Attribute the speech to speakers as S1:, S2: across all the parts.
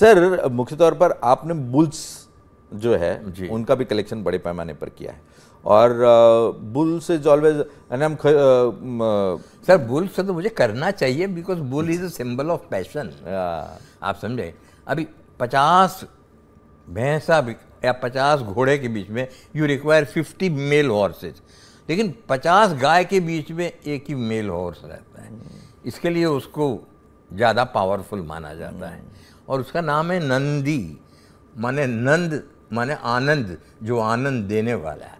S1: Sir मुख्य तौर पर आपने बुल्स जो है
S2: जी।
S1: उनका भी कलेक्शन बड़े पैमाने पर किया है, और बुल्स इज ऑलवेज एंड हम
S2: सर बुल से तो मुझे करना चाहिए, because bull is a symbol of passion. आप समझे, अभी 50 भैंसा या 50 घोड़े के बीच में यू रिक्वायर 50 मेल हॉर्सेज, लेकिन 50 गाय के बीच में एक ही मेल हॉर्स रहता है, इसके लिए उसको ज़्यादा पावरफुल माना जाता है। और उसका नाम है नंदी, माने नंद माने आनंद, जो आनंद देने वाला है।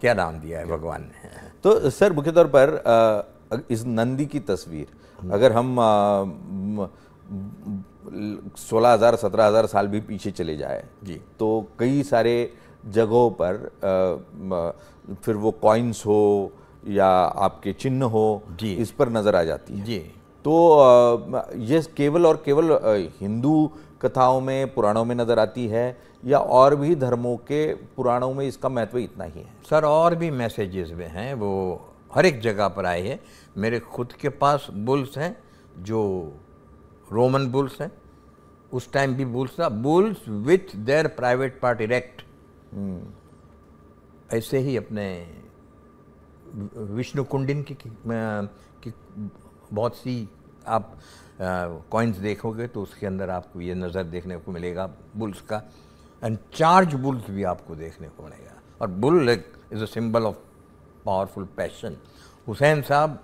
S2: क्या नाम दिया है भगवान ने।
S1: तो सर मुख्य तौर पर इस नंदी की तस्वीर अगर हम 16,000 17,000 साल भी पीछे चले जाए
S2: जी,
S1: तो कई सारे जगहों पर फिर वो कॉइन्स हो या आपके चिन्ह हो
S2: जी,
S1: इस पर नजर आ जाती है
S2: जी।
S1: तो ये केवल और केवल हिंदू कथाओं में पुराणों में नजर आती है या और भी धर्मों के पुराणों में इसका महत्व इतना ही है?
S2: सर और भी मैसेजेस में हैं, वो हर एक जगह पर आए हैं। मेरे खुद के पास बुल्स हैं जो रोमन बुल्स हैं, उस टाइम भी बुल्स था, bulls with their private part erect. ऐसे ही अपने विष्णु कुंडिन की बहुत सी आप कॉइन्स देखोगे तो उसके अंदर आपको ये नज़र देखने को मिलेगा बुल्स का, एंड चार्ज बुल्स भी आपको देखने को मिलेगा। और bull is a symbol of powerful passion. Hussain साहब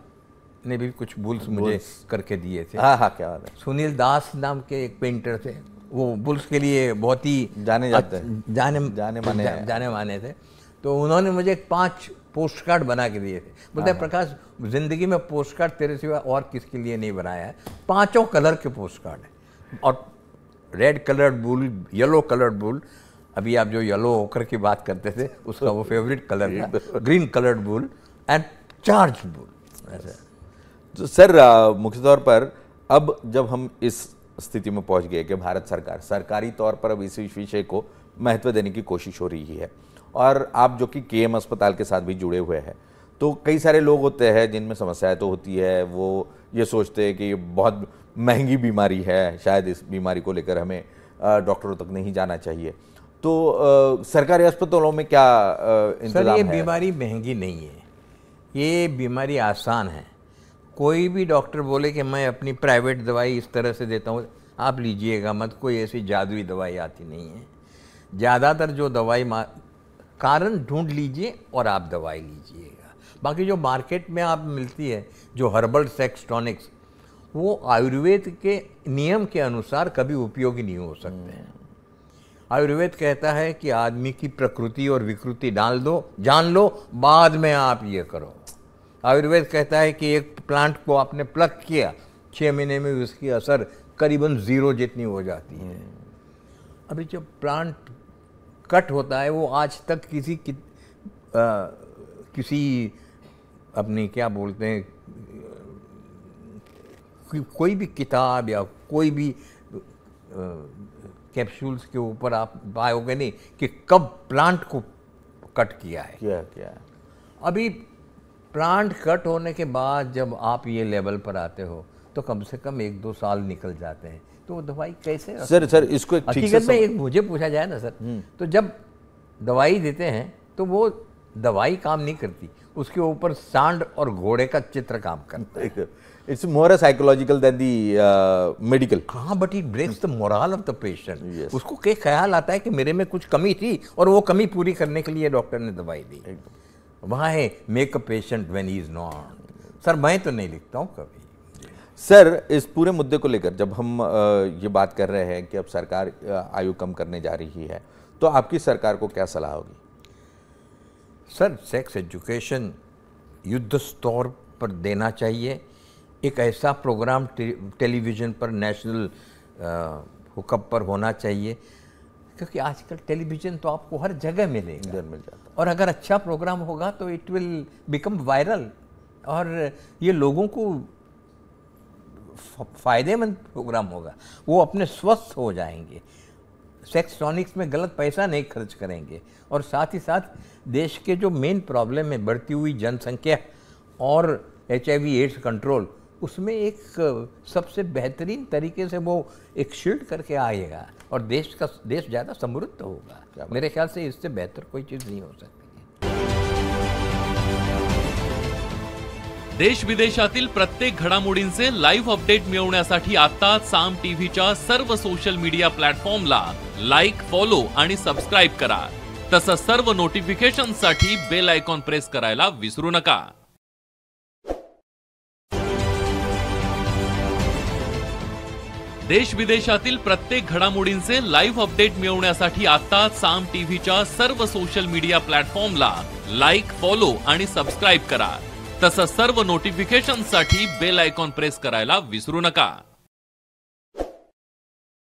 S2: ने भी कुछ बुल्स मुझे करके दिए थे।
S1: हाँ हाँ, क्या बात है।
S2: सुनील दास नाम के एक पेंटर थे, वो बुल्स के लिए बहुत ही
S1: जाने
S2: माने थे। तो उन्होंने मुझे 5 पोस्ट कार्ड बना के दिए थे। बोलते हैं प्रकाश, जिंदगी में पोस्ट कार्ड तेरे सिवा और किसके लिए नहीं बनाया है, 5 कलर के पोस्ट कार्ड है, और red coloured bull, yellow coloured bull, अभी आप जो येलो होकर की बात करते थे उसका वो फेवरेट कलर था, green coloured bull and charge bull.
S1: तो सर मुख्य तौर पर अब जब हम इस स्थिति में पहुंच गए कि भारत सरकार सरकारी तौर पर अब इस विषय को महत्व देने की कोशिश हो रही है, और आप जो कि केएम अस्पताल के साथ भी जुड़े हुए हैं, तो कई सारे लोग होते हैं जिनमें समस्याएं तो होती है, वो ये सोचते हैं कि ये बहुत महंगी बीमारी है, शायद इस बीमारी को लेकर हमें डॉक्टरों तक नहीं जाना चाहिए। तो सरकारी अस्पतालों में क्या इंतजाम है?
S2: सर ये बीमारी महंगी नहीं है, ये बीमारी आसान है। कोई भी डॉक्टर बोले कि मैं अपनी प्राइवेट दवाई इस तरह से देता हूँ, आप लीजिएगा मत, कोई ऐसी जादुई दवाई आती नहीं है। ज़्यादातर जो दवाई कारण ढूंढ लीजिए और आप दवाई लीजिएगा। बाकी जो मार्केट में आप मिलती है जो हर्बल सेक्स टॉनिक्स, वो आयुर्वेद के नियम के अनुसार कभी उपयोगी नहीं हो सकते हैं। आयुर्वेद कहता है कि आदमी की प्रकृति और विकृति जान लो, बाद में आप ये करो। आयुर्वेद कहता है कि एक प्लांट को आपने प्लग किया, 6 महीने में उसकी असर करीबन 0 जितनी हो जाती है। अभी जब प्लांट कट होता है, वो आज तक किसी अपनी क्या बोलते हैं, कोई भी किताब या कोई भी कैप्सूल्स के ऊपर आप पाओगे नहीं कि कब प्लांट को कट किया है।
S1: क्या
S2: अभी प्लांट कट होने के बाद जब आप ये लेवल पर आते हो तो कम से कम 1-2 साल निकल जाते हैं, तो वो दवाई कैसे?
S1: सर इसको
S2: हकीकत में एक मुझे पूछा जाए ना सर, तो जब दवाई देते हैं तो वो दवाई काम नहीं करती, उसके ऊपर सांड और घोड़े का चित्र काम करता है।
S1: It's more psychological than the medical.
S2: हाँ, but it breaks the moral of the patient. उसको क्या ख्याल आता है कि मेरे में कुछ कमी थी और वो कमी पूरी करने के लिए डॉक्टर ने दवाई दी। वहाँ है make a patient when he is not. Sir मैं तो नहीं लिखता हूँ कभी।
S1: सर इस पूरे मुद्दे को लेकर जब हम ये बात कर रहे हैं कि अब सरकार आयु कम करने जा रही है, तो आपकी सरकार को क्या सलाह होगी?
S2: सर सेक्स एजुकेशन युद्ध स्तर पर देना चाहिए। एक ऐसा प्रोग्राम टेलीविज़न पर नेशनल हुकअप पर होना चाहिए, क्योंकि आजकल टेलीविज़न तो आपको हर जगह मिलेगा,
S1: मिल जाता,
S2: और अगर अच्छा प्रोग्राम होगा तो इट विल बिकम वायरल, और ये लोगों को फ़ायदेमंद प्रोग्राम होगा। वो अपने स्वस्थ हो जाएंगे, सेक्स टॉनिक्स में गलत पैसा नहीं खर्च करेंगे, और साथ ही साथ देश के जो मेन प्रॉब्लम है बढ़ती हुई जनसंख्या और HIV एड्स कंट्रोल, उसमें एक सबसे बेहतरीन तरीके से वो एक शील्ड करके आएगा और देश ज़्यादा समृद्ध होगा। मेरे ख्याल से इससे बेहतर कोई चीज़ नहीं हो सकती।
S3: देश विदेशातील प्रत्येक घडामोडींचे लाईव्ह अपडेट मिळवण्यासाठी आता साम टीव्हीच्या सर्व सोशल मीडिया प्लॅटफॉर्मला लाईक, फॉलो आणि सबस्क्राईब करा। तसंच सर्व नोटिफिकेशनसाठी बेल आयकॉन प्रेस करायला विसरू नका। देश विदेशातील प्रत्येक घडामोडींचे लाईव्ह अपडेट मिळवण्यासाठी आता साम टीव्हीच्या सर्व सोशल मीडिया प्लॅटफॉर्मला लाईक, फॉलो आणि सबस्क्राईब करा। तसंच सर्व नोटिफिकेशनसाठी बेल आयकॉन प्रेस करायला विसरू नका।